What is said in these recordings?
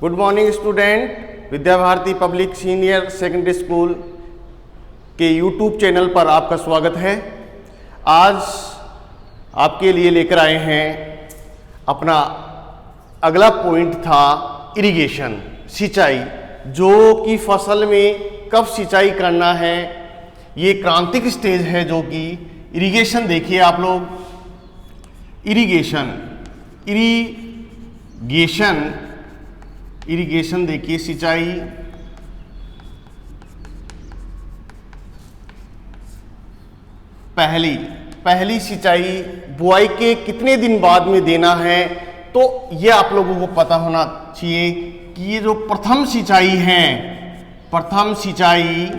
Good morning student. Vidya Bharati public senior secondary school के YouTube channel पर आपका स्वागत है। आज आपके लिए लेकर आए हैं अपना अगला पॉइंट था इरिगेशन, सिंचाई, जो कि फसल में कब सिंचाई करना है। ये क्रांतिक स्टेज है जो कि इरिगेशन। देखिए आप लोग, इरिगेशन देखिए, सिंचाई पहली सिंचाई बुआई के कितने दिन बाद में देना है, तो ये आप लोगों को पता होना चाहिए कि ये जो प्रथम सिंचाई है, प्रथम सिंचाई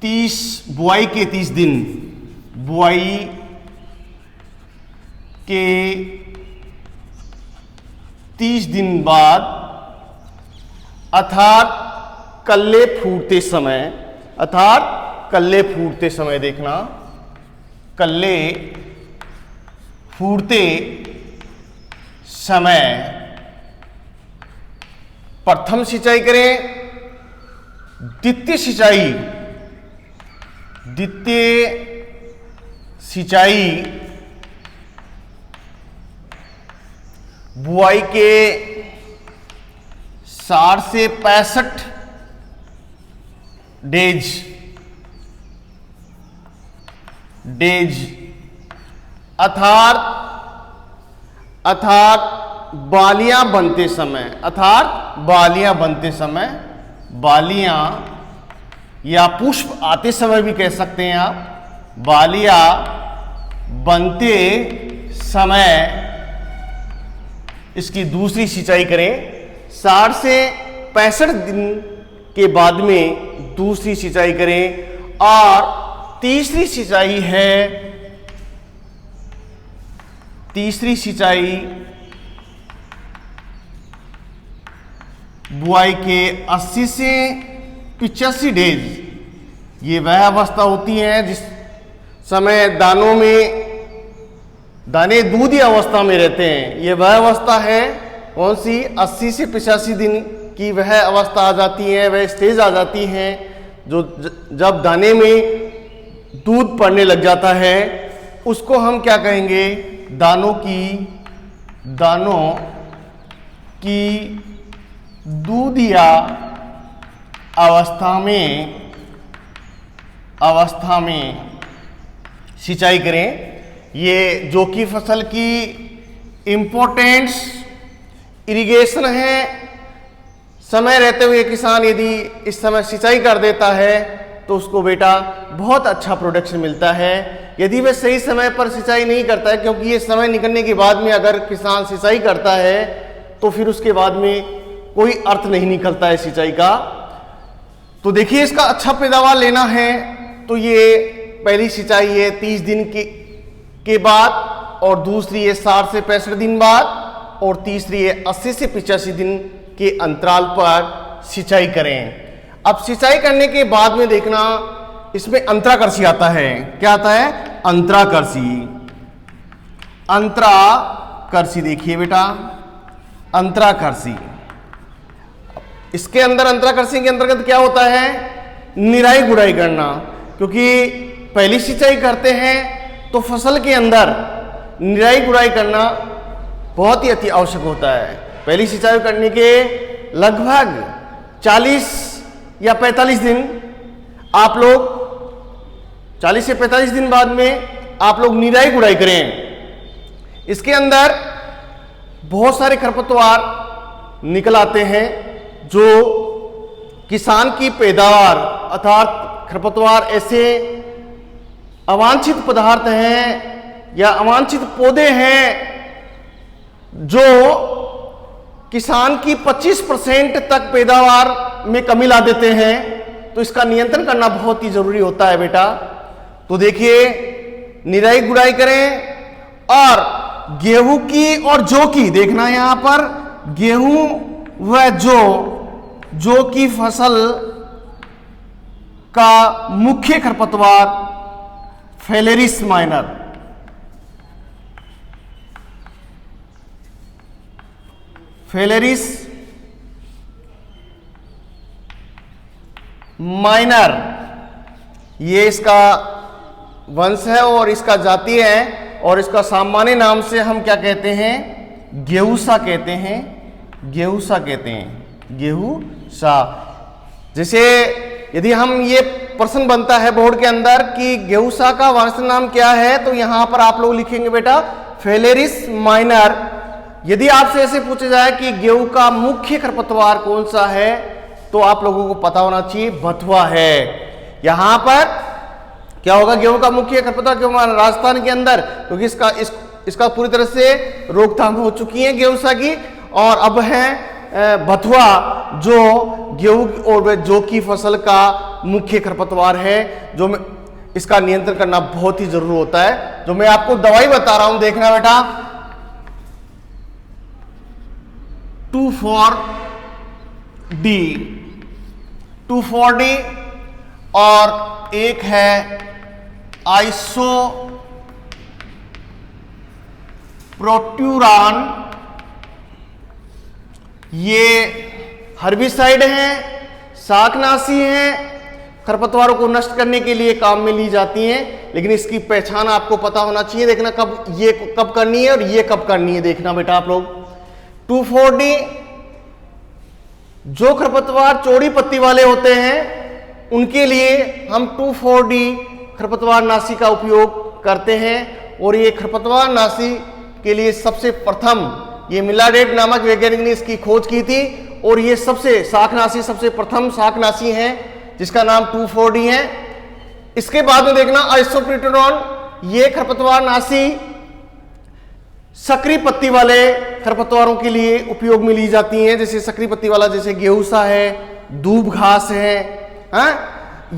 30 बुआई के 30 दिन, बुआई के 30 दिन बाद, अर्थात कल्ले फूटते समय, देखना, कल्ले फूटते समय प्रथम सिंचाई करें। द्वितीय सिंचाई बुआई के 60 से 65 डेज, अर्थात बालियां बनते समय, बालियां या पुष्प आते समय भी कह सकते हैं आप, बालियां बनते समय इसकी दूसरी सिंचाई करें। 60 से 65 दिन के बाद में दूसरी सिंचाई करें। और तीसरी सिंचाई बुआई के 80 से 85 डेज। ये वह अवस्था होती है जिस समय दाने दूधी अवस्था में रहते हैं। ये वह अवस्था है कौन सी, 80 से 85 दिन की वह अवस्था आ जाती है, वह स्टेज आ जाती है जो जब दाने में दूध पड़ने लग जाता है, उसको हम क्या कहेंगे, दानों की दूधिया अवस्था में सिंचाई करें। ये जो कि फसल की इम्पोर्टेंस इरिगेशन है। समय रहते हुए किसान यदि इस समय सिंचाई कर देता है तो उसको बेटा बहुत अच्छा प्रोडक्शन मिलता है। यदि वह सही समय पर सिंचाई नहीं करता है, क्योंकि ये समय निकलने के बाद में अगर किसान सिंचाई करता है तो फिर उसके बाद में कोई अर्थ नहीं निकलता है सिंचाई का। तो देखिए, इसका अच्छा पैदावार लेना है तो ये पहली सिंचाई है 30 दिन के बाद, और दूसरी है 60 से 65 दिन बाद, और तीसरी है 80 से 85 दिन के अंतराल पर सिंचाई करें। अब सिंचाई करने के बाद में देखना, इसमें अंतराकृषि आता है। क्या आता है? अंतराकृषि देखिए बेटा, अंतराकृषि। इसके अंदर अंतराकृषि के अंतर्गत क्या होता है, निराई गुड़ाई करना। क्योंकि पहली सिंचाई करते हैं तो फसल के अंदर निराई गुड़ाई करना बहुत ही अति आवश्यक होता है। पहली सिंचाई करने के लगभग 40 या 45 दिन आप लोग, 40 से 45 दिन बाद में आप लोग निराई गुड़ाई करें। इसके अंदर बहुत सारे खरपतवार निकल आते हैं जो किसान की पैदावार, अर्थात खरपतवार ऐसे अवांछित पदार्थ हैं या अवांछित पौधे हैं जो किसान की 25% तक पैदावार में कमी ला देते हैं। तो इसका नियंत्रण करना बहुत ही जरूरी होता है बेटा। तो देखिए, निराई गुड़ाई करें। और गेहूं की और जौ की, देखना यहां पर, गेहूं व जौ की फसल का मुख्य खरपतवार फेलेरिस माइनर, फेलेरिस माइनर, ये इसका वंश है और इसका जातीय है, और इसका सामान्य नाम से हम क्या कहते हैं, गेहूसा कहते हैं, गेहूसा कहते हैं, गेहूसा। जैसे यदि हम ये प्रश्न बनता है बोर्ड के अंदर कि गेहूसा का वानस्पतिक नाम क्या है, तो यहां पर आप लोग लिखेंगे बेटा फेलेरिस माइनर। यदि आपसे ऐसे पूछा जाए कि गेहूं का मुख्य खरपतवार कौन सा है, तो आप लोगों को पता होना चाहिए बथुआ है। यहां पर क्या होगा, गेहूं का मुख्य खरपतवार क्यों राजस्थान के अंदर, क्योंकि इसका पूरी तरह से रोकथाम हो चुकी है गेहूं की, और अब है बथुआ जो गेहूं और जौ की फसल का मुख्य खरपतवार है, जो इसका नियंत्रण करना बहुत ही जरूरी होता है। जो मैं आपको दवाई बता रहा हूं, देखना बेटा, 2,4-D, 2,4-D, और एक है आइसोप्रोट्यूरान। ये हर्बिसाइड है, शाकनाशी है, खरपतवारों को नष्ट करने के लिए काम में ली जाती हैं, लेकिन इसकी पहचान आपको पता होना चाहिए। देखना कब करनी है और ये कब करनी है, देखना बेटा आप लोग। 2,4-D, जो खरपतवार चौड़ी पत्ती वाले होते हैं उनके लिए हम 2,4-D खरपतवार नाशी का उपयोग करते हैं, और ये खरपतवार नाशी के लिए सबसे प्रथम ये मिलाडेट नामक वैज्ञानिक ने इसकी खोज की थी, और ये शाकनाशी सबसे प्रथम शाकनाशी है जिसका नाम 2,4-D है। इसके बाद में देखना आइसोप्रोट्यूरान, ये खरपतवार नाशी सक्रिय पत्ती वाले खरपतवारों के लिए उपयोग में ली जाती हैं, जैसे सक्रिय पत्ती वाला जैसे गेहूसा है, दूब घास है।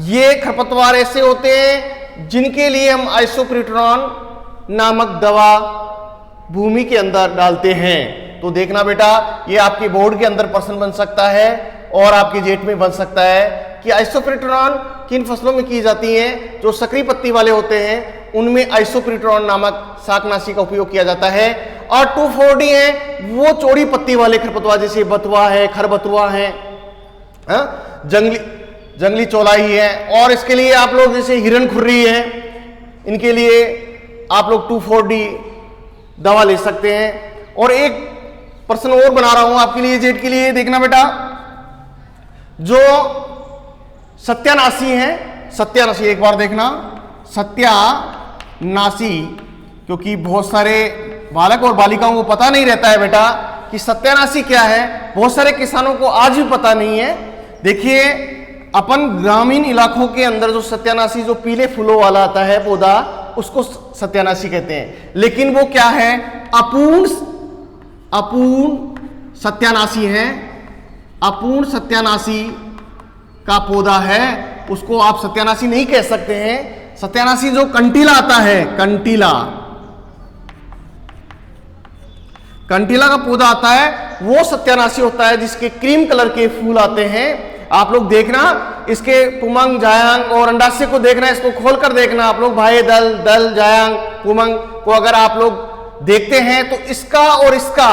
ये खरपतवार ऐसे होते हैं जिनके लिए हम आइसोप्रोट्यूरान नामक दवा भूमि के अंदर डालते हैं। तो देखना बेटा, ये आपके बोर्ड के अंदर प्रश्न बन सकता है और आपके जेट में बन सकता है कि आइसोप्रोट्यूरान किन फसलों में की जाती हैं। जो सक्रिय पत्ती वाले होते हैं उनमें आइसोप्रोट्यूरान नामक शाकनाशी का उपयोग किया जाता है, और 2,4-D है वो चौड़ी पत्ती वाले खरपतवार जैसे बथुआ है, खरबथुआ है, जंगली चौलाई है, और इसके लिए आप लोग जैसे हिरण खुर्री है, इनके लिए आप लोग 2,4-D दवा ले सकते हैं। और एक प्रश्न और बना रहा हूं आपके लिए जेट के लिए, देखना बेटा, जो सत्यानाशी है, सत्यानाशी एक बार देखना, सत्यानाशी, क्योंकि बहुत सारे बालक और बालिकाओं को पता नहीं रहता है बेटा कि सत्यानाशी क्या है, बहुत सारे किसानों को आज भी पता नहीं है। देखिए अपन ग्रामीण इलाकों के अंदर जो सत्यानाशी जो पीले फूलों वाला आता है पौधा, उसको सत्यानाशी कहते हैं, लेकिन वो क्या है, अपूर्ण सत्यानाशी है, अपूर्ण सत्यानाशी का पौधा है, उसको आप सत्यानाशी नहीं कह सकते हैं। सत्यानाशी जो कंटीला आता है, कंटीला का पौधा आता है, वो सत्यानाशी होता है जिसके क्रीम कलर के फूल आते हैं। आप लोग देखना इसके पुमंग, जायांग और अंडाशय को देखना, इसको खोलकर देखना आप लोग, भाई दल जायांग पुमंग को अगर आप लोग देखते हैं तो इसका और इसका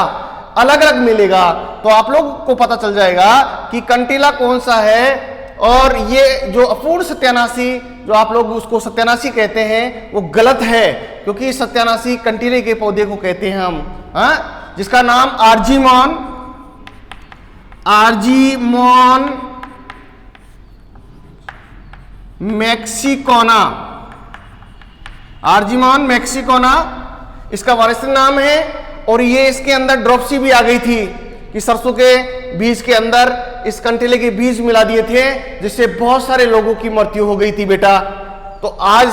अलग अलग मिलेगा, तो आप लोग को पता चल जाएगा कि कंटीला कौन सा है। और ये जो अपूर्ण सत्यानाशी जो आप लोग उसको सत्यानाशी कहते हैं वो गलत है, क्योंकि सत्यानाशी कंटीले के पौधे को कहते हैं हम, जिसका नाम आर्जीमोन मैक्सिकोना, आर्जीमोन मैक्सिकोना इसका वानस्पतिक नाम है। और ये इसके अंदर ड्रॉप्सी भी आ गई थी कि सरसों के बीज के अंदर इस कंटीले के बीज मिला दिए थे, जिससे बहुत सारे लोगों की मृत्यु हो गई थी बेटा। तो आज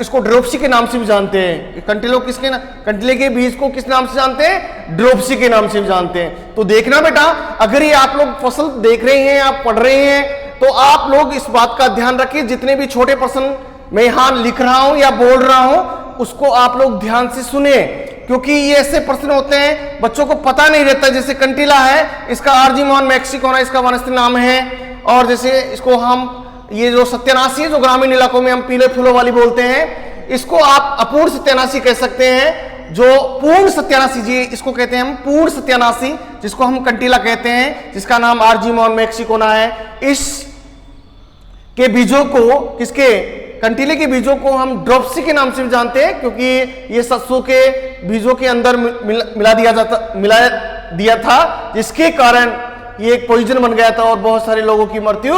इसको ड्रोप्सी के नाम से भी जानते हैं। कंटीले के बीज को किस नाम से जानते हैं, ड्रोप्सी के नाम से भी जानते हैं। तो देखना बेटा, अगर ये आप लोग फसल देख रहे हैं, आप पढ़ रहे हैं, तो आप लोग इस बात का ध्यान रखिए, जितने भी छोटे प्रश्न मैं यहां लिख रहा हूं या बोल रहा हूं उसको आप लोग ध्यान से सुने, क्योंकि ये ऐसे प्रश्न होते हैं बच्चों को पता नहीं रहता। जैसे कंटीला है, इसका आर्जीमोन मैक्सिकोना इसका वानस्पतिक नाम है, और जैसे इसको हम ये जो सत्यानाशी है जो ग्रामीण इलाकों में हम पीले फूलों वाली बोलते हैं, इसको आप अपूर्ण सत्यानाशी कह सकते हैं। जो पूर्ण सत्यानाशी, जी इसको कहते हैं हम पूर्ण सत्यानाशी, जिसको हम कंटीला कहते हैं, जिसका नाम आर्जीमोन मैक्सिकोना है। इस के बीजों को, किसके, कंटीले के बीजों को हम ड्रॉप्सी के नाम से भी जानते हैं, क्योंकि ये सरसों के बीजों के अंदर मिला दिया था, जिसके कारण ये एक पॉइजन बन गया था और बहुत सारे लोगों की मृत्यु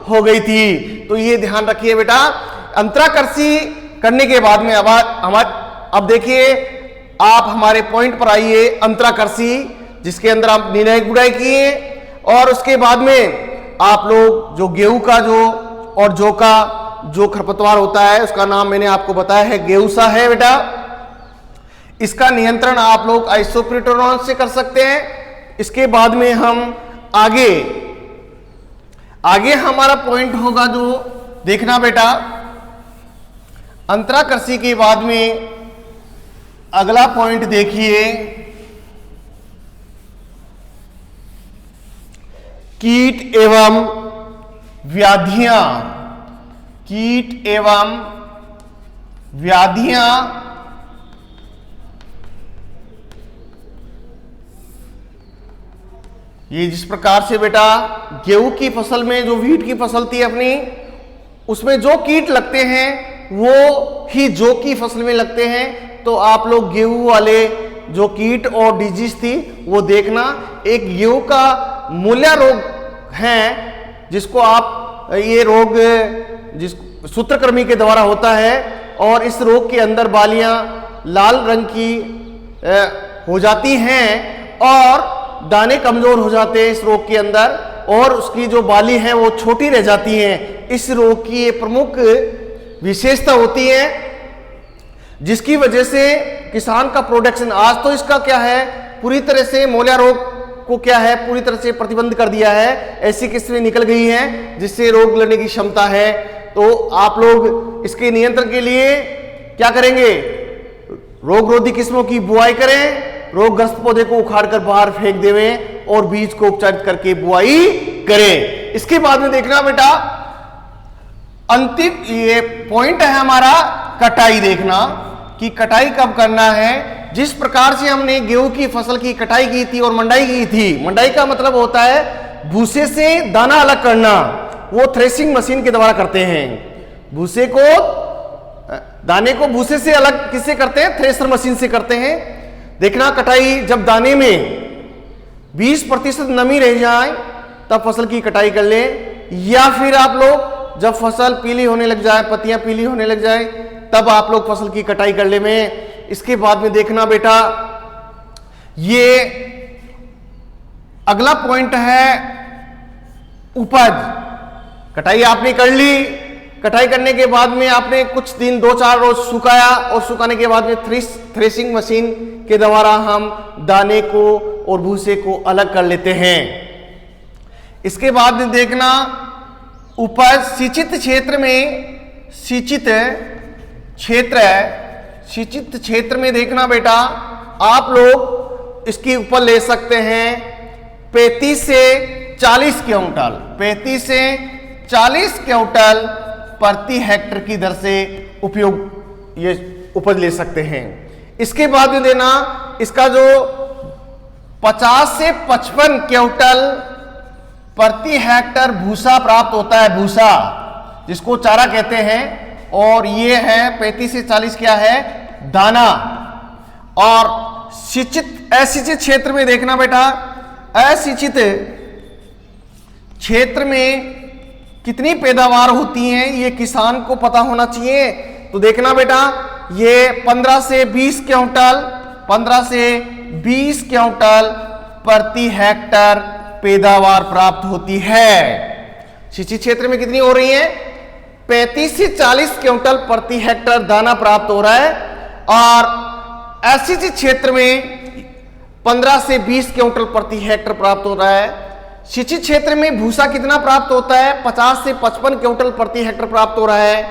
हो गई थी। तो ये ध्यान रखिए बेटा। अंतराकर्षी करने के बाद में अब देखिए आप हमारे पॉइंट पर आइए। अंतराकर्षी जिसके अंदर आप निर्णायक गुड़ाई किए, और उसके बाद में आप लोग जो गेहूं का और जौ का जो खरपतवार होता है, उसका नाम मैंने आपको बताया है, गेहूसा है बेटा। इसका नियंत्रण आप लोग आइसोप्रोटेनॉन से कर सकते हैं। इसके बाद में हम आगे हमारा पॉइंट होगा जो देखना बेटा, अंतराकर्षी के बाद में अगला पॉइंट देखिए, कीट एवं व्याधियां। कीट एवं व्याधियां ये जिस प्रकार से बेटा गेहूं की फसल में जो वीट की फसल थी अपनी, उसमें जो कीट लगते हैं वो ही जौ की फसल में लगते हैं। तो आप लोग गेहूं वाले जो कीट और डिजीज थी वो देखना। एक गेहूं का मूल्या रोग है, जिसको आप ये रोग जिस सूत्रकृमि के द्वारा होता है, और इस रोग के अंदर बालियां लाल रंग की हो जाती हैं और दाने कमजोर हो जाते हैं इस रोग के अंदर, और उसकी जो बाली है वो छोटी रह जाती हैं। इस रोग की ये प्रमुख विशेषता होती है, जिसकी वजह से किसान का प्रोडक्शन, आज तो इसका क्या है, पूरी तरह से मूल्या रोग को क्या है, पूरी तरह से प्रतिबंध कर दिया है। ऐसी किस्में निकल गई हैं जिससे रोग लड़ने की क्षमता है। तो आप लोग इसके नियंत्रण के लिए क्या करेंगे, रोग रोधी किस्मों की बुआई करें, रोगग्रस्त पौधे को उखाड़कर बाहर फेंक देवें और बीज को उपचारित करके बुआई करें। इसके बाद में देखना बेटा, अंतिम ये पॉइंट है हमारा कटाई। देखना कि कटाई कब करना है। जिस प्रकार से हमने गेहूं की फसल की कटाई की थी और मंडाई की थी, मंडाई का मतलब होता है भूसे से दाना अलग करना, वो थ्रेसिंग मशीन के द्वारा करते हैं। भूसे को, दाने को भूसे से अलग किससे करते हैं, थ्रेसर मशीन से करते हैं। देखना कटाई, जब दाने में 20% नमी रह जाए तब फसल की कटाई कर ले, या फिर आप लोग जब फसल पीली होने लग जाए, पत्तियां पीली होने लग जाए, तब आप लोग फसल की कटाई कर ले में। इसके बाद में देखना बेटा, ये अगला पॉइंट है उपज। कटाई आपने कर ली, कटाई करने के बाद में आपने कुछ दिन 2-4 रोज सुखाया, और सुखाने के बाद में थ्रेसिंग मशीन के द्वारा हम दाने को और भूसे को अलग कर लेते हैं। इसके बाद में देखना उपज सिंचित क्षेत्र में, सिंचित क्षेत्र में देखना बेटा, आप लोग इसकी उपज ले सकते हैं 35 से 40 क्विंटल, 35 से 40 क्विंटल प्रति हेक्टर की दर से उपयोग ये उपज ले सकते हैं। इसके बाद में देना, इसका जो 50 से 55 क्विंटल प्रति हेक्टर भूसा प्राप्त होता है, भूसा जिसको चारा कहते हैं, और ये है 35 से 40 क्या है, दाना। और सिंचित असिंचित क्षेत्र में देखना बेटा, असिंचित क्षेत्र में कितनी पैदावार होती है ये किसान को पता होना चाहिए। तो देखना बेटा, ये 15 से 20 क्विंटल, 15 से 20 क्विंटल प्रति हेक्टर पैदावार प्राप्त होती है। सिंचित क्षेत्र में कितनी हो रही है, 35 से 40 क्विंटल प्रति हेक्टर दाना प्राप्त हो रहा है, और असिंचित क्षेत्र में 15 से 20 क्विंटल प्रति हेक्टर प्राप्त हो रहा है। सिंचित क्षेत्र में भूसा कितना प्राप्त होता है, 50 से 55 क्विंटल प्रति हेक्टर प्राप्त हो रहा है,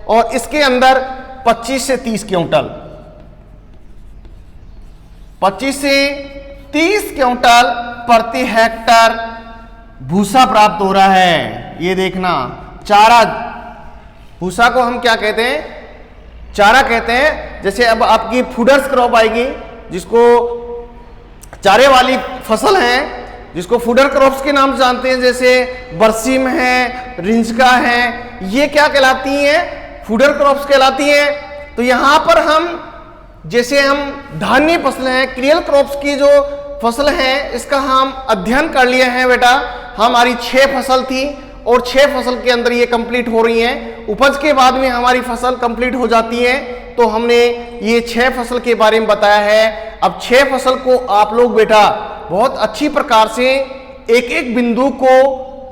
और इसके अंदर 25 से 30 क्विंटल, 25 से 30 क्विंटल प्रति हेक्टर भूसा प्राप्त हो रहा है। ये देखना, चारा, भूसा को हम क्या कहते हैं, चारा कहते हैं। जैसे अब आपकी फूडर्स क्रॉप आएगी, जिसको चारे वाली फसल है, जिसको फूडर क्रॉप्स के नाम से जानते हैं, जैसे बरसीम है, रिंजका है, ये क्या कहलाती हैं? फूडर क्रॉप्स कहलाती हैं। तो यहां पर हम जैसे हम धान्य फसलें हैं, क्रियल क्रॉप्स की जो फसल है, इसका हम अध्ययन कर लिए हैं बेटा। हमारी 6 फसल थी और 6 फसल के अंदर ये कंप्लीट हो रही हैं। उपज के बाद में हमारी फसल कंप्लीट हो जाती है। तो हमने ये 6 फसल के बारे में बताया है। अब 6 फसल को आप लोग बेटा बहुत अच्छी प्रकार से एक एक बिंदु को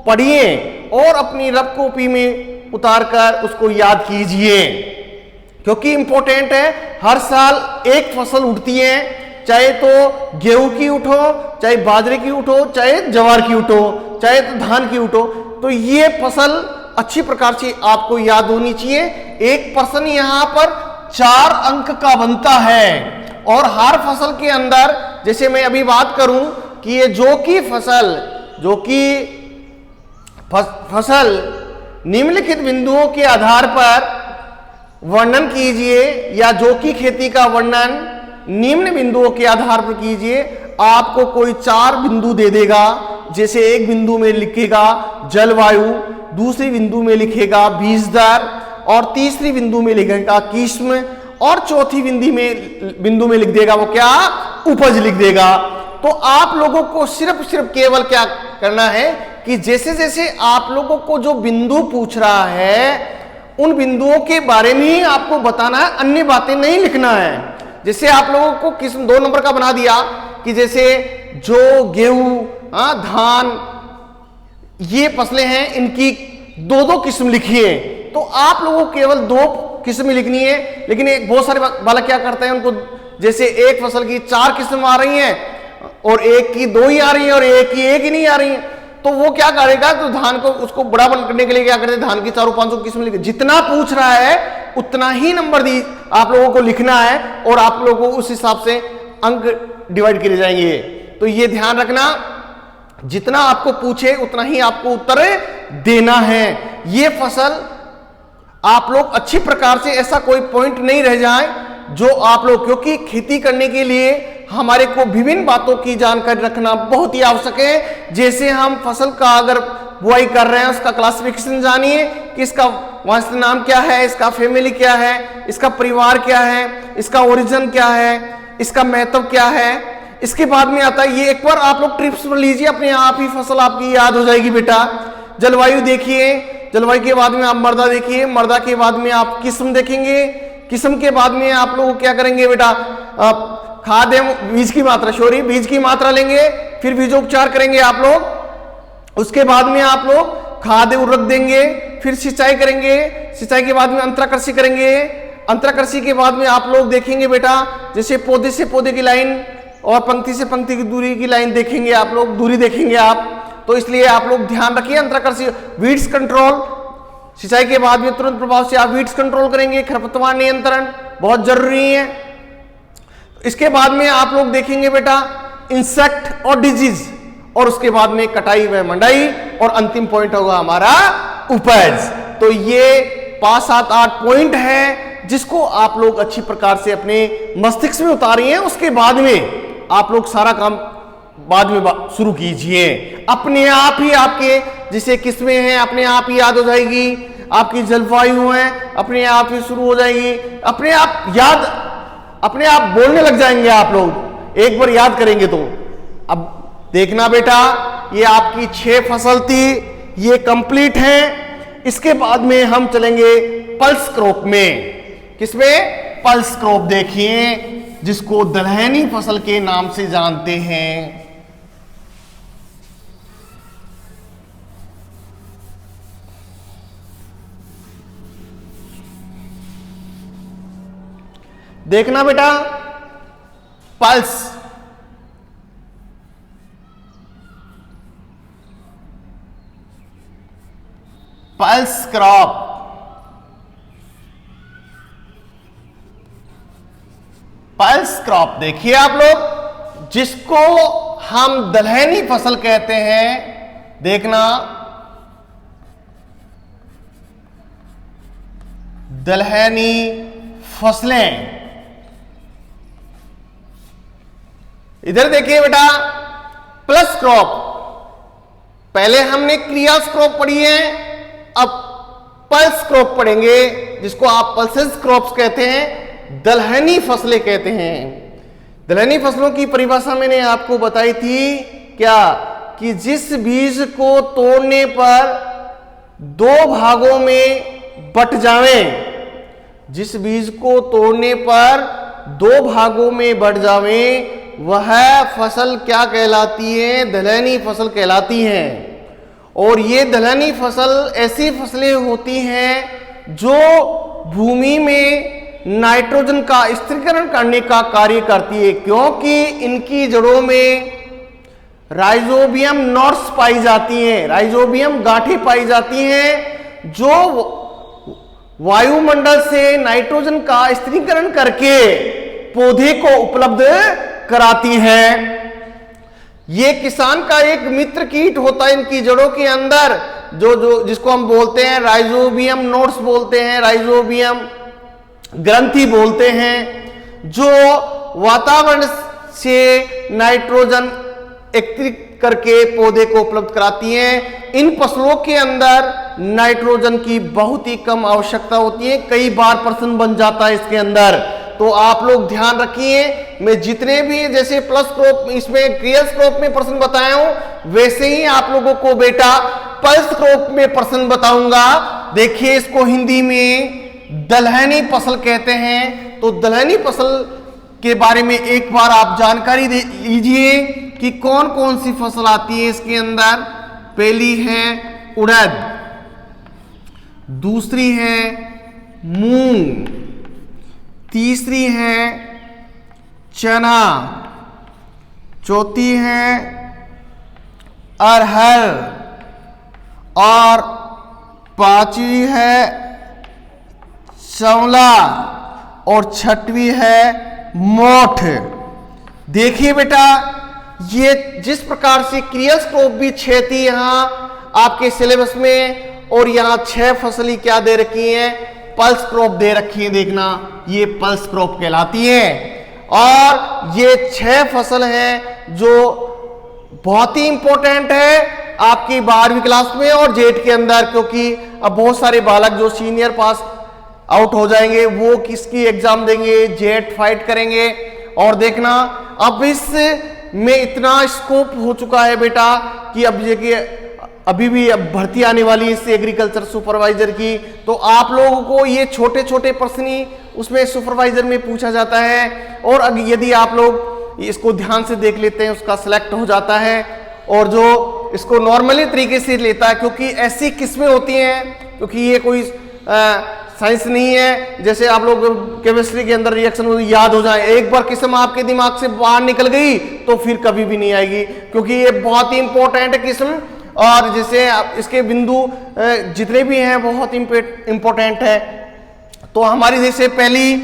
पढ़िए और अपनी रफ कॉपी में उतारकर उसको याद कीजिए, क्योंकि इंपॉर्टेंट है। हर साल एक फसल उठती है, चाहे तो गेहूं की उठो, चाहे बाजरे की उठो, चाहे ज्वार की उठो, चाहे तो धान की उठो। तो ये फसल अच्छी प्रकार से आपको याद होनी चाहिए। एक प्रश्न यहां पर 4 अंक का बनता है और हर फसल के अंदर, जैसे मैं अभी बात करूं कि ये जो कि फसल निम्नलिखित बिंदुओं के आधार पर वर्णन कीजिए, या जो की खेती का वर्णन निम्न बिंदुओं के आधार पर कीजिए। आपको कोई 4 बिंदु दे देगा, जैसे एक बिंदु में लिखेगा जलवायु, दूसरी बिंदु में लिखेगा बीज दर, और तीसरी बिंदु में लिखेगा किस्म, और चौथी बिंदु में लिख देगा वो क्या? उपज लिख देगा। तो आप लोगों को सिर्फ केवल क्या करना है कि जैसे जैसे आप लोगों को जो बिंदु पूछ रहा है, उन बिंदुओं के बारे में ही आपको बताना है, अन्य बातें नहीं लिखना है। जैसे आप लोगों को किस्म 2 नंबर का बना दिया कि जैसे जो गेहूं, धान, ये फसलें हैं, इनकी 2-2 किस्म लिखिए। तो आप लोगों को केवल 2 किस्म लिखनी है। लेकिन एक बहुत सारे बालक क्या करते हैं, उनको जैसे एक फसल की 4 किस्म आ रही हैं और एक की 2 ही आ रही है और एक की 1 ही नहीं आ रही है, तो वो क्या करेगा? तो धान को उसको बड़ा करने के लिए क्या करते हैं, धान की 400-500 किस्म लिखे। जितना पूछ रहा है उतना ही नंबर दी आप लोगों को लिखना है और आप लोगों को उस हिसाब से अंक डिवाइड किए जाएंगे। तो ये ध्यान रखना, जितना आपको पूछे उतना ही आपको उत्तर देना है। ये फसल आप लोग अच्छी प्रकार से, ऐसा कोई पॉइंट नहीं रह जाए जो आप लोग, क्योंकि खेती करने के लिए हमारे को विभिन्न बातों की जानकारी रखना बहुत ही आवश्यक है। जैसे हम फसल का अगर बुआई कर रहे हैं, उसका क्लासिफिकेशन जानिए कि इसका वंश नाम क्या है, इसका फैमिली क्या है, इसका परिवार क्या है, इसका ओरिजिन क्या है, इसका महत्व क्या है। इसके बाद में आता है, ये एक बार आप लोग ट्रिप्स पर लीजिए, अपने आप ही फसल आपकी याद हो जाएगी बेटा। जलवायु देखिए, जलवायु के बाद में आप मृदा देखिए, मृदा के बाद में आप किस्म देखेंगे, किस्म के बाद में आप लोग क्या करेंगे बेटा, खाद्य बीज की मात्रा लेंगे, फिर बीजोपचार करेंगे आप लोग। उसके बाद में आप लोग खाद्य उर्वरक देंगे, फिर सिंचाई करेंगे, सिंचाई के बाद में अंतराकृषि करेंगे, अंतराकृषि के बाद में आप लोग देखेंगे बेटा, जैसे पौधे से पौधे की लाइन और पंक्ति से पंक्ति की दूरी की लाइन देखेंगे आप लोग, दूरी देखेंगे आप। तो इसलिए आप लोग ध्यान रखिए अंतराकृषि, वीड्स कंट्रोल, सिंचाई के बाद में तुरंत प्रभाव से आप वीड्स कंट्रोल करेंगे, खरपतवार नियंत्रण बहुत जरूरी है। इसके बाद में आप लोग देखेंगे बेटा इंसेक्ट और डिजीज, और उसके बाद में कटाई व मंडाई, और अंतिम पॉइंट होगा हमारा उपज। तो ये 5, 7, 8 पॉइंट है जिसको आप लोग अच्छी प्रकार से अपने मस्तिष्क में उतारिए। उसके बाद में आप लोग सारा काम बाद में शुरू कीजिए। अपने आप ही आपके जिसे किस्में हैं अपने आप ही याद हो जाएगी, आपकी जलवायु है अपने आप ही शुरू हो जाएगी, अपने आप बोलने लग जाएंगे आप लोग, एक बार याद करेंगे तो। अब देखना बेटा, ये आपकी 6 फसल थी, ये कंप्लीट है। इसके बाद में हम चलेंगे पल्स क्रॉप में। किसमें? पल्स क्रॉप देखिए, जिसको दलहनी फसल के नाम से जानते हैं। देखना बेटा, पल्स क्रॉप, पल्स क्रॉप देखिए आप लोग, जिसको हम दलहनी फसल कहते हैं। देखना, दलहनी फसलें। इधर देखिए बेटा, प्लस क्रॉप, पहले हमने क्रियास क्रॉप पढ़ी है, अब पल्स क्रॉप पढ़ेंगे, जिसको आप पल्सेस क्रॉप्स कहते हैं, दलहनी फसलें कहते हैं। दलहनी फसलों की परिभाषा मैंने आपको बताई थी क्या, कि जिस बीज को तोड़ने पर दो भागों में बट जावें, जिस बीज को तोड़ने पर दो भागों में बट जावें, वह फसल क्या कहलाती है, दलहनी फसल कहलाती है। और ये दलहनी फसल ऐसी फसलें होती हैं जो भूमि में नाइट्रोजन का स्थिरीकरण करने का कार्य करती है, क्योंकि इनकी जड़ों में राइजोबियम नॉट्स पाई जाती हैं, राइजोबियम गांठें पाई जाती हैं, जो वायुमंडल से नाइट्रोजन का स्थिरीकरण करके पौधे को उपलब्ध कराती है। ये किसान का एक मित्र कीट होता है इनकी जड़ों के अंदर, जो जिसको हम बोलते हैं राइजोबियम नोड्स बोलते हैं, राइजोबियम ग्रंथि बोलते हैं, जो वातावरण से नाइट्रोजन एकत्रित करके पौधे को उपलब्ध कराती हैं। इन फसलों के अंदर नाइट्रोजन की बहुत ही कम आवश्यकता होती है, कई बार प्रश्न बन जाता है इसके अंदर, तो आप लोग ध्यान रखिए। मैं जितने भी जैसे प्लस क्रॉप इसमें क्रियास क्रॉप में प्रश्न बताया हूं, वैसे ही आप लोगों को बेटा पल्स क्रॉप में प्रश्न बताऊंगा। देखिए, इसको हिंदी में दलहनी फसल कहते हैं। तो दलहनी फसल के बारे में एक बार आप जानकारी दे लीजिए कि कौन कौन सी फसल आती है इसके अंदर। पहली है उड़द, दूसरी है मूंग, तीसरी है चना, चौथी है अरहर और पांचवी है चौला और छठवीं है मोठ। देखिए बेटा, ये जिस प्रकार से क्रियास क्रॉप भी 6 थी यहां आपके सिलेबस में, और यहां 6 फसली क्या दे रखी हैं, पल्स क्रॉप दे रखी है। देखना, ये पल्स क्रॉप कहलाती है। और ये 6 फसल हैं जो बहुत ही इंपॉर्टेंट है आपकी 12वीं क्लास में और जेट के अंदर, क्योंकि अब बहुत सारे बालक जो सीनियर पास आउट हो जाएंगे वो किसकी एग्जाम देंगे, जेट फाइट करेंगे। और देखना, अब इस में इतना स्कोप हो चुका है बेटा कि अब देखिए अभी भी अब भर्ती आने वाली है इससे एग्रीकल्चर सुपरवाइजर की, तो आप लोगों को ये छोटे छोटे प्रश्न ही उसमें सुपरवाइजर में पूछा जाता है। और अगर यदि आप लोग इसको ध्यान से देख लेते हैं, उसका सिलेक्ट हो जाता है। और जो इसको नॉर्मली तरीके से लेता है, क्योंकि ऐसी किस्में होती हैं, क्योंकि ये कोई साइंस नहीं है जैसे आप लोग केमिस्ट्री के अंदर रिएक्शन याद हो जाए, एक बार किस्म आपके दिमाग से बाहर निकल गई तो फिर कभी भी नहीं आएगी, क्योंकि ये बहुत ही इंपॉर्टेंट है किस्म। और जैसे इसके बिंदु जितने भी हैं बहुत इंपॉर्टेंट है। तो हमारी जैसे पहली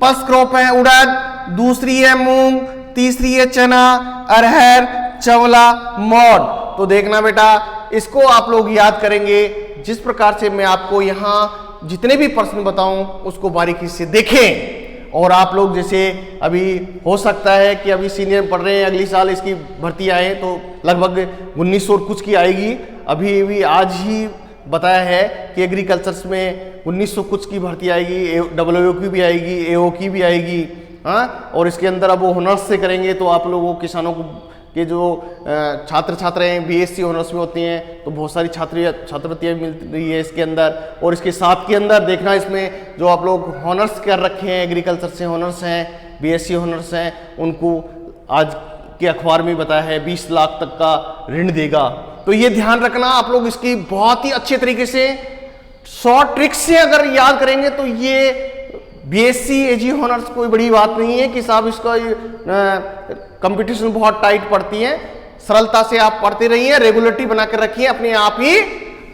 पल्स क्रॉप है उड़द, दूसरी है मूंग, तीसरी है चना, अरहर, चवला, मोठ। तो देखना बेटा, इसको आप लोग याद करेंगे जिस प्रकार से मैं आपको यहाँ जितने भी प्रश्न बताऊं उसको बारीकी से देखें। और आप लोग जैसे अभी हो सकता है कि अभी सीनियर पढ़ रहे हैं, अगली साल इसकी भर्ती आए तो लगभग 1900 और कुछ की आएगी। अभी भी आज ही बताया है कि एग्रीकल्चर्स में 1900 कुछ की भर्ती आएगी, AO की भी आएगी, AO की भी आएगी। हाँ, और इसके अंदर अब वो ऑनर्स से करेंगे तो आप लोगों किसानों को के जो छात्र छात्राएं BSc ऑनर्स में होती हैं तो बहुत सारी छात्रवृत्तियाँ मिल रही है इसके अंदर। और इसके साथ के अंदर देखना, इसमें जो आप लोग ऑनर्स कर रखे हैं, एग्रीकल्चर से ऑनर्स हैं, BSc ऑनर्स हैं, उनको आज के अखबार में बताया है 20 लाख तक का ऋण देगा। तो ये ध्यान रखना आप लोग, इसकी बहुत ही अच्छे तरीके से शॉर्ट ट्रिक्स से अगर याद करेंगे तो ये BSc AG ऑनर्स कोई बड़ी बात नहीं है कि साहब इसका कंपटीशन बहुत टाइट पड़ती है। सरलता से आप पढ़ते रहिए, रेगुलरिटी बना कर रखिए, अपने आप ही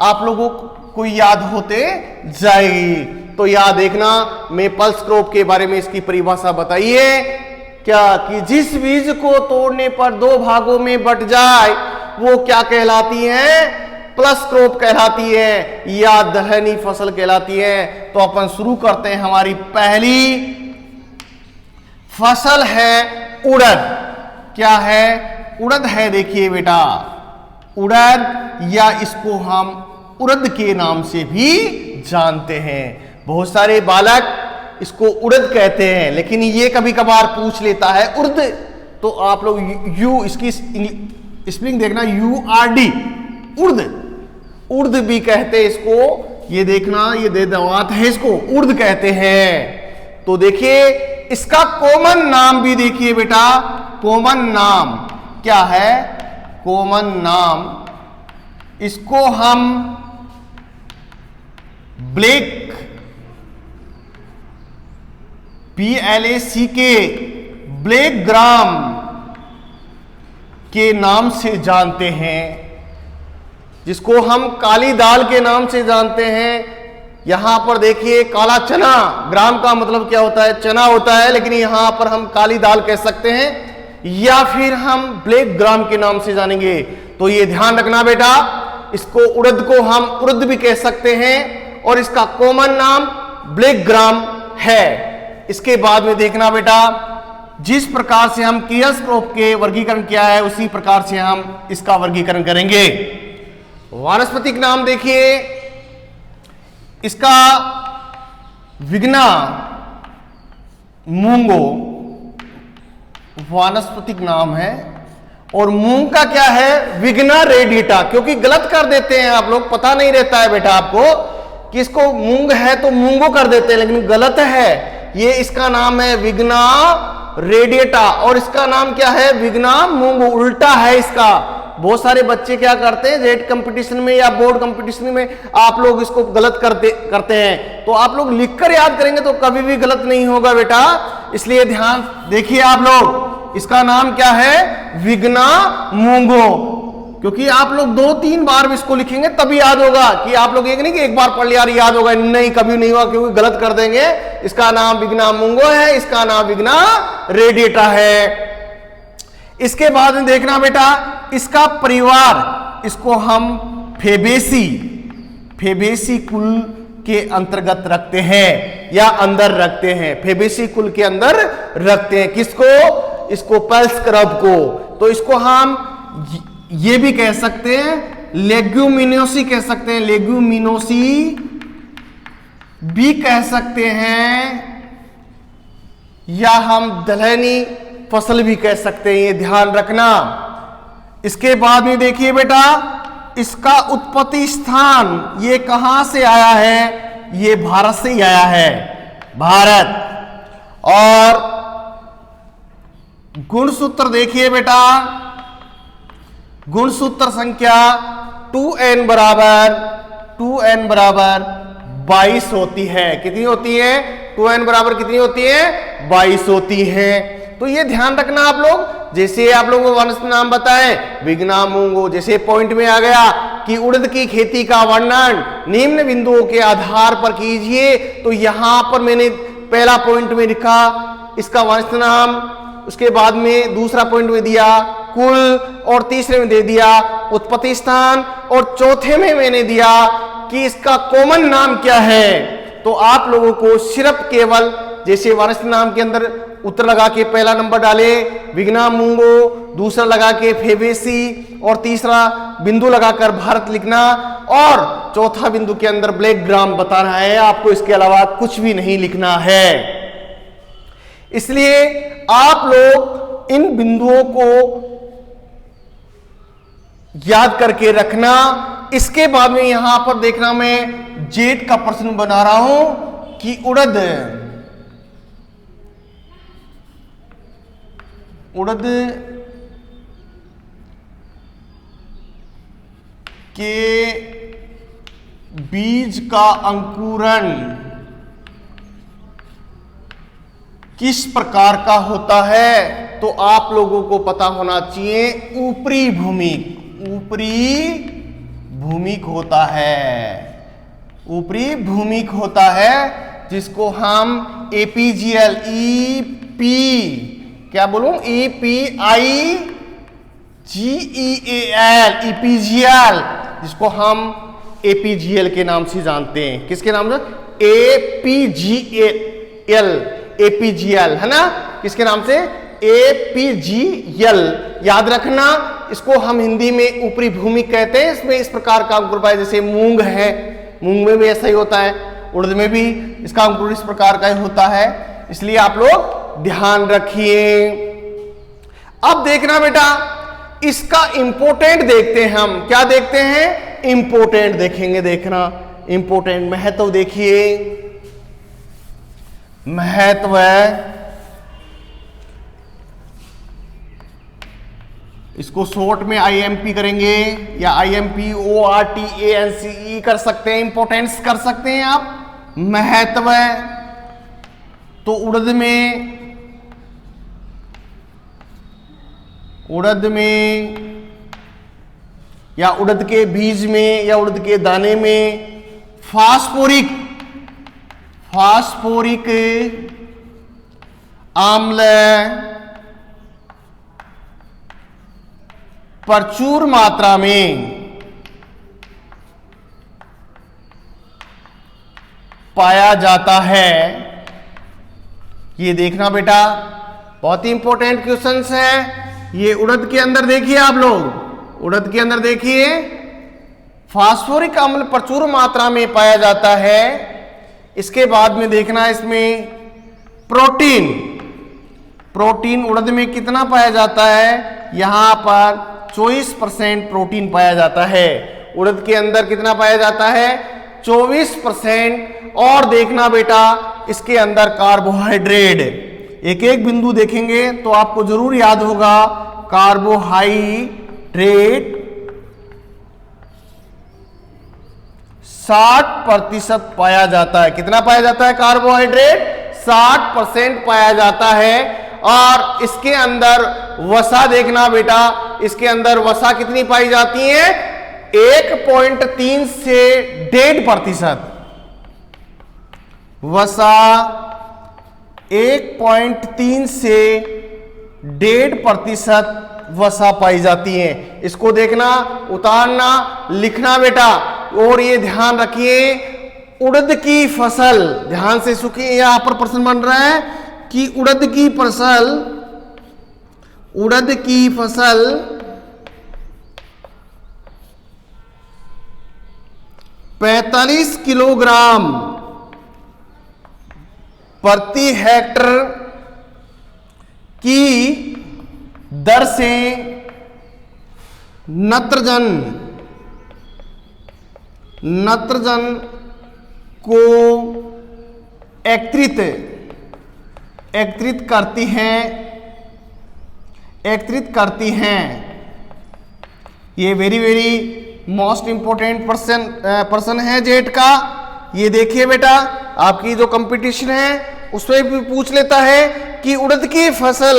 आप लोगों को याद होते जाएगी। तो याद देखना, मैं पल्स क्रॉप के बारे में इसकी परिभाषा बताइए क्या, कि जिस बीज को तोड़ने पर 2 भागों में बट जाए वो क्या कहलाती है, प्लस क्रॉप कहलाती है या दलहनी फसल कहलाती है। तो अपन शुरू करते हैं। हमारी पहली फसल है उड़द। क्या है? उड़द है। देखिए बेटा, उड़द या इसको हम उड़द के नाम से भी जानते हैं। बहुत सारे बालक इसको उड़द कहते हैं, लेकिन ये कभी कभार पूछ लेता है उर्द, तो आप लोग यू इसकी स्पेलिंग देखना, URD, उर्द। उर्द भी कहते हैं इसको, ये देखना, ये दे दवात है, इसको उर्द कहते हैं। तो देखिए इसका कॉमन नाम भी देखिए बेटा, कॉमन नाम क्या है? कॉमन नाम इसको हम ब्लैक, BLACK, ब्लैक ग्राम के नाम से जानते हैं, जिसको हम काली दाल के नाम से जानते हैं। यहां पर देखिए काला चना, ग्राम का मतलब क्या होता है? चना होता है, लेकिन यहां पर हम काली दाल कह सकते हैं या फिर हम ब्लैक ग्राम के नाम से जानेंगे। तो ये ध्यान रखना बेटा, इसको उड़द को हम उड़द भी कह सकते हैं और इसका कॉमन नाम ब्लैक ग्राम है। इसके बाद में देखना बेटा, जिस प्रकार से हम कियस क्रॉप के वर्गीकरण किया है उसी प्रकार से हम इसका वर्गीकरण करेंगे। वानस्पतिक नाम देखिए, इसका विग्ना मूंगो वानस्पतिक नाम है, और मूंग का क्या है? विग्ना रेडिएटा। क्योंकि गलत कर देते हैं आप लोग, पता नहीं रहता है बेटा आपको कि इसको मूंग है तो मूंगो कर देते हैं, लेकिन गलत है। ये इसका नाम है विग्ना रेडिएटा और इसका नाम क्या है? विग्ना मूंगो, उल्टा है इसका। बहुत सारे बच्चे क्या करते हैं, जेट कंपटीशन में या बोर्ड कंपटीशन में आप लोग इसको गलत करते हैं। तो आप लोग लिखकर याद करेंगे तो कभी भी गलत नहीं होगा बेटा, इसलिए ध्यान देखिए आप लोग। इसका नाम क्या है? विग्ना मूंगो। क्योंकि आप लोग 2-3 बार इसको लिखेंगे तभी याद होगा, कि आप लोग एक नहीं कि एक बार पढ़ लिया याद होगा, नहीं, कभी नहीं होगा, क्योंकि गलत कर देंगे। इसका नाम विग्ना मूंगो है, इसका नाम विग्ना रेडिएटा है। इसके बाद में देखना बेटा, इसका परिवार, इसको हम फेबेसी कुल के अंतर्गत रखते हैं या अंदर रखते हैं। फेबेसी कुल के अंदर रखते हैं। किसको? इसको पल्स क्रब को। तो इसको हम ये भी कह सकते हैं, लेग्यूमिनोसी कह सकते हैं, लेग्यूमिनोसी भी कह सकते हैं, या हम दलहनी फसल भी कह सकते हैं। ये ध्यान रखना। इसके बाद में देखिए बेटा, इसका उत्पत्ति स्थान ये कहां से आया है? ये भारत से ही आया है, भारत। और गुणसूत्र देखिए बेटा, गुणसूत्र संख्या 2n बराबर 22 होती है। कितनी होती है? 2n बराबर कितनी होती है? 22 होती है। तो ये ध्यान रखना आप लोग। जैसे आप लोगों को वनस्पति नाम बताएं, विग्ना मूंगो, जैसे पॉइंट में आ गया कि उड़द की खेती का वर्णन निम्न बिंदुओं के आधार पर कीजिए। तो यहां पर मैंने पहला पॉइंट में लिखा इसका वनस्पति नाम, उसके बाद में दूसरा पॉइंट में दिया कुल, और तीसरे में दे दिया उत्पत्ति स्थान, और चौथे में मैंने दिया कि इसका कॉमन नाम क्या है। तो आप लोगों को सिर्फ केवल जैसे वनस्पति नाम के अंदर उत्तर लगा के पहला नंबर डाले विग्ना मूंगो, दूसरा लगा के फेबेसी, और तीसरा बिंदु लगाकर भारत लिखना, और चौथा बिंदु के अंदर ब्लैक ग्राम बताना है। आपको इसके अलावा कुछ भी नहीं लिखना है। इसलिए आप लोग इन बिंदुओं को याद करके रखना। इसके बाद में यहां पर देखना, मैं जेट का प्रश्न बना रहा हूं कि उड़द के बीज का अंकुरण किस प्रकार का होता है? तो आप लोगों को पता होना चाहिए, ऊपरी भूमिक होता है, ऊपरी भूमिक होता है, जिसको हम एपीजीएल, क्या बोलूं, EPIGEAL, इपीजियल जिसको हम एपीजीएल के नाम से जानते हैं। किसके नाम से? एपीजीएल, एपीजीएल है ना, किसके नाम से? एपीजीएल। याद रखना, इसको हम हिंदी में ऊपरी भूमि कहते हैं। इसमें इस प्रकार का अंकुर पाया, जैसे मूंग है, मूंग में भी ऐसा ही होता है, उड़द में भी इसका अंकुर इस प्रकार का ही होता है, इसलिए आप लोग ध्यान रखिए। अब देखना बेटा, इसका इंपोर्टेंट देखते हैं हम। क्या देखते हैं? इंपोर्टेंट देखेंगे। देखना इंपोर्टेंट, महत्व देखिए, महत्व इसको शॉर्ट में आईएमपी करेंगे या आईएमपी ORTANCE कर सकते हैं, इंपोर्टेंस कर सकते हैं आप। महत्व तो उड़द में या उड़द के बीज में या उड़द के दाने में फास्फोरिक आम्ल प्रचुर मात्रा में पाया जाता है। ये देखना बेटा, बहुत ही इंपॉर्टेंट क्वेश्चंस है। ये उड़द के अंदर देखिए, आप लोग उड़द के अंदर देखिए, फास्फोरिक अम्ल प्रचुर मात्रा में पाया जाता है। इसके बाद में देखना, इसमें प्रोटीन उड़द में कितना पाया जाता है? यहां पर 24% प्रोटीन पाया जाता है। उड़द के अंदर कितना पाया जाता है? 24%। और देखना बेटा, इसके अंदर कार्बोहाइड्रेट, एक एक बिंदु देखेंगे तो आपको जरूर याद होगा। कार्बोहाइड्रेट 60% पाया जाता है। कितना पाया जाता है? कार्बोहाइड्रेट 60% पाया जाता है। और इसके अंदर वसा देखना बेटा, इसके अंदर वसा कितनी पाई जाती है? 1.3 से 1.5%। वसा 1.3 से 1.5% वसा पाई जाती है। इसको देखना, उतारना, लिखना बेटा। और ये ध्यान रखिए, उड़द की फसल, ध्यान से सुनिए, यहां पर प्रश्न बन रहा है कि उड़द की फसल 45 किलोग्राम प्रति हेक्टर की दर से नत्रजन को एकत्रित करती हैं। ये वेरी मोस्ट इंपोर्टेंट पर्सन है जेट का। ये देखिए बेटा, आपकी जो कंपटीशन है उसमें भी पूछ लेता है कि उड़द की फसल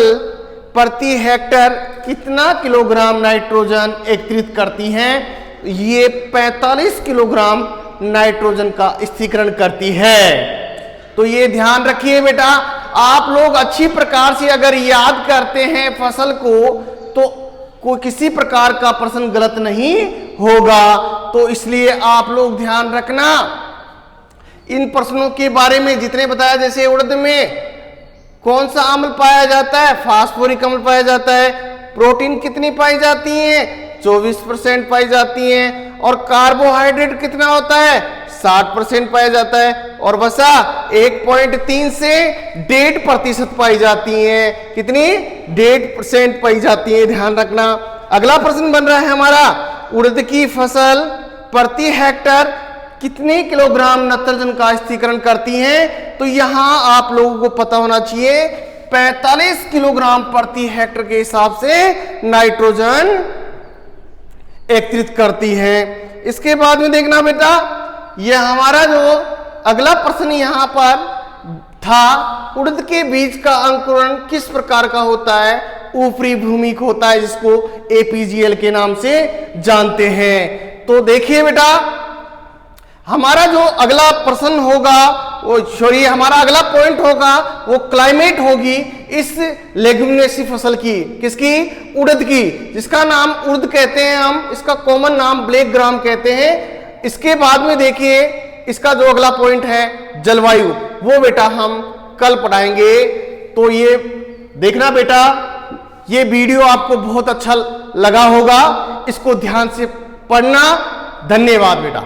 प्रति हेक्टर कितना किलोग्राम नाइट्रोजन एकत्रित करती हैं? ये 45 किलोग्राम नाइट्रोजन का स्थिरीकरण करती है। तो ये ध्यान रखिए बेटा, आप लोग अच्छी प्रकार से अगर याद करते हैं फसल को तो कोई किसी प्रकार का प्रश्न गलत नहीं होगा। तो इसलिए आप लोग ध्यान रखना, इन प्रश्नों के बारे में जितने बताया, जैसे उड़द में कौन सा अम्ल पाया जाता है? फास्फोरिक अम्ल पाया जाता है। प्रोटीन कितनी पाई जाती है? 24% पाई जाती हैं। और कार्बोहाइड्रेट कितना होता है? 60% पाया जाता है। और वसा 1.3 से 1.5% पाई जाती हैं। कितनी? 1.5% पाई जाती है। ध्यान रखना। अगला प्रश्न बन रहा है हमारा, उड़द की फसल प्रति हेक्टर कितने किलोग्राम नत्रजन का स्थिरीकरण करती हैं? तो यहां आप लोगों को पता होना चाहिए 45 किलोग्राम प्रति हेक्टर के हिसाब से नाइट्रोजन एकत्रित करती है। इसके बाद में देखना बेटा, यह हमारा जो अगला प्रश्न यहां पर था, उड़द के बीज का अंकुरण किस प्रकार का होता है? ऊपरी भूमि का होता है, जिसको एपीजीएल के नाम से जानते हैं। तो देखिए बेटा, हमारा जो अगला प्रश्न होगा वो सॉरी हमारा अगला पॉइंट होगा वो क्लाइमेट होगी इस लेग्यूमिनेसी फसल की, किसकी? उड़द की, जिसका नाम उड़द कहते हैं हम, इसका कॉमन नाम ब्लैक ग्राम कहते हैं। इसके बाद में देखिए इसका जो अगला पॉइंट है जलवायु, वो बेटा हम कल पढ़ाएंगे। तो ये देखना बेटा, ये वीडियो आपको बहुत अच्छा लगा होगा, इसको ध्यान से पढ़ना। धन्यवाद बेटा।